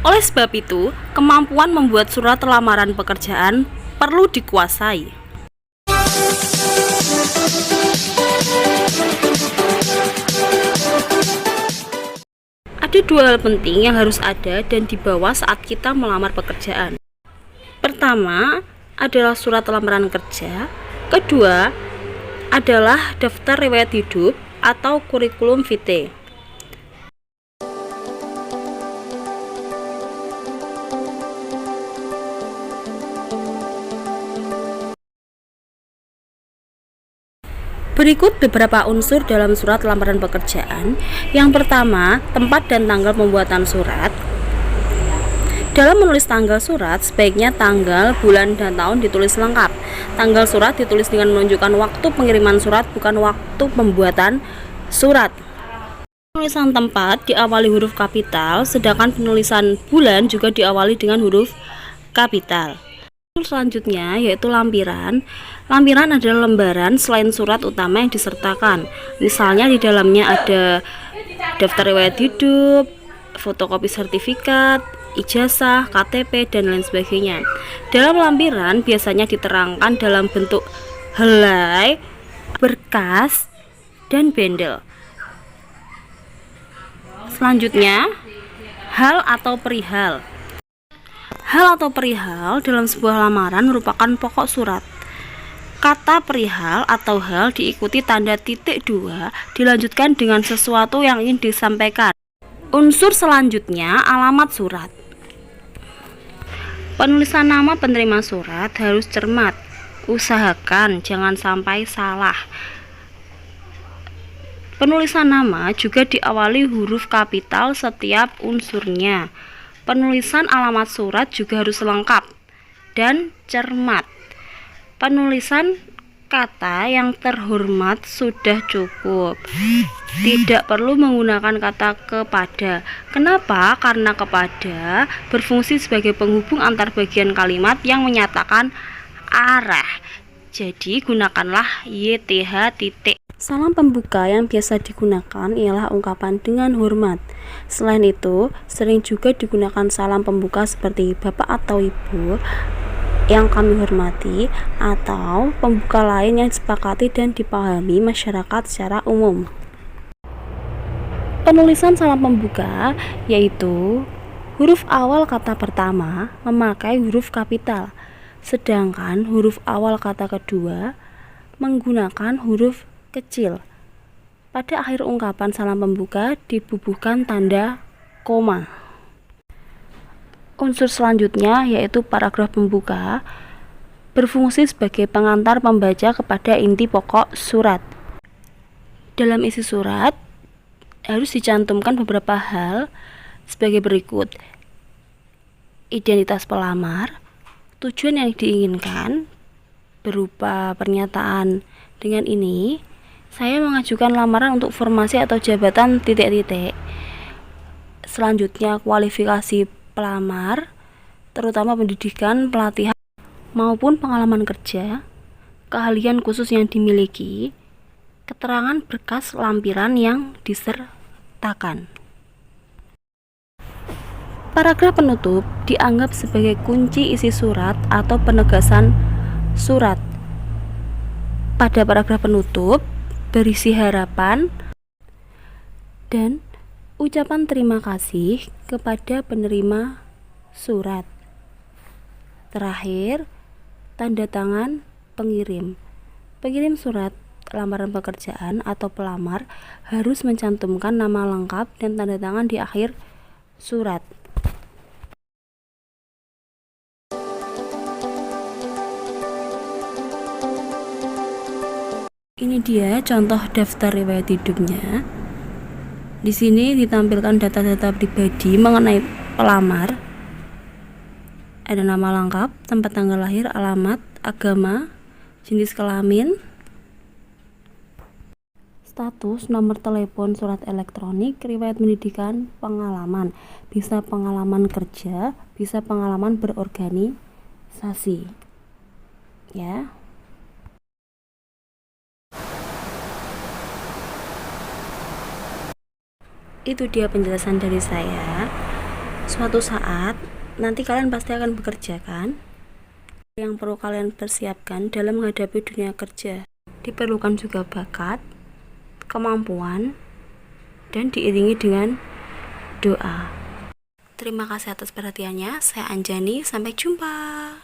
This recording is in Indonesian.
Oleh sebab itu, kemampuan membuat surat lamaran pekerjaan perlu dikuasai. Ada dua hal penting yang harus ada dan dibawa saat kita melamar pekerjaan. Pertama adalah surat lamaran kerja, kedua adalah daftar riwayat hidup atau kurikulum vitae. Berikut beberapa unsur dalam surat lamaran pekerjaan. Yang pertama, tempat dan tanggal pembuatan surat. Dalam menulis tanggal surat, sebaiknya tanggal, bulan, dan tahun ditulis lengkap. Tanggal surat ditulis dengan menunjukkan waktu pengiriman surat, bukan waktu pembuatan surat. Penulisan tempat diawali huruf kapital, sedangkan penulisan bulan juga diawali dengan huruf kapital. Selanjutnya yaitu lampiran. Lampiran adalah lembaran selain surat utama yang disertakan. Misalnya di dalamnya ada daftar riwayat hidup, fotokopi sertifikat, ijazah, KTP, dan lain sebagainya. Dalam lampiran biasanya diterangkan dalam bentuk helai, berkas, dan bendel. Selanjutnya, hal atau perihal. Hal atau perihal dalam sebuah lamaran merupakan pokok surat. Kata perihal atau hal diikuti tanda titik dua, dilanjutkan dengan sesuatu yang ingin disampaikan. Unsur selanjutnya, alamat surat. Penulisan nama penerima surat harus cermat. Usahakan jangan sampai salah. Penulisan nama juga diawali huruf kapital setiap unsurnya. Penulisan alamat surat juga harus lengkap dan cermat. Penulisan kata yang terhormat sudah cukup. Tidak perlu menggunakan kata kepada. Kenapa? Karena kepada berfungsi sebagai penghubung antar bagian kalimat yang menyatakan arah. Jadi gunakanlah YTH titik. Salam pembuka yang biasa digunakan ialah ungkapan dengan hormat. Selain itu, sering juga digunakan salam pembuka seperti Bapak atau Ibu yang kami hormati, atau pembuka lain yang disepakati dan dipahami masyarakat secara umum. Penulisan salam pembuka yaitu huruf awal kata pertama memakai huruf kapital, sedangkan huruf awal kata kedua menggunakan huruf kecil. Pada akhir ungkapan salam pembuka dibubuhkan tanda koma. Unsur selanjutnya yaitu paragraf pembuka berfungsi sebagai pengantar pembaca kepada inti pokok surat. Dalam isi surat harus dicantumkan beberapa hal sebagai berikut: identitas pelamar, tujuan yang diinginkan berupa pernyataan dengan ini saya mengajukan lamaran untuk formasi atau jabatan titik-titik. Selanjutnya kualifikasi pelamar, terutama pendidikan, pelatihan, maupun pengalaman kerja, keahlian khusus yang dimiliki, keterangan berkas lampiran yang disertakan. Paragraf penutup dianggap sebagai kunci isi surat atau penegasan surat. Pada paragraf penutup berisi harapan dan ucapan terima kasih kepada penerima surat. Terakhir, tanda tangan pengirim. Pengirim surat lamaran pekerjaan atau pelamar harus mencantumkan nama lengkap dan tanda tangan di akhir surat. Ini dia contoh daftar riwayat hidupnya. Di sini ditampilkan data-data pribadi mengenai pelamar. Ada nama lengkap, tempat tanggal lahir, alamat, agama, jenis kelamin, status, nomor telepon, surat elektronik, riwayat pendidikan, pengalaman. Bisa pengalaman kerja, bisa pengalaman berorganisasi. Ya. Itu dia penjelasan dari saya. Suatu saat nanti kalian pasti akan bekerja kan? Yang perlu kalian persiapkan dalam menghadapi dunia kerja, diperlukan juga bakat, kemampuan, dan diiringi dengan doa. Terima kasih atas perhatiannya. Saya Anjani, sampai jumpa.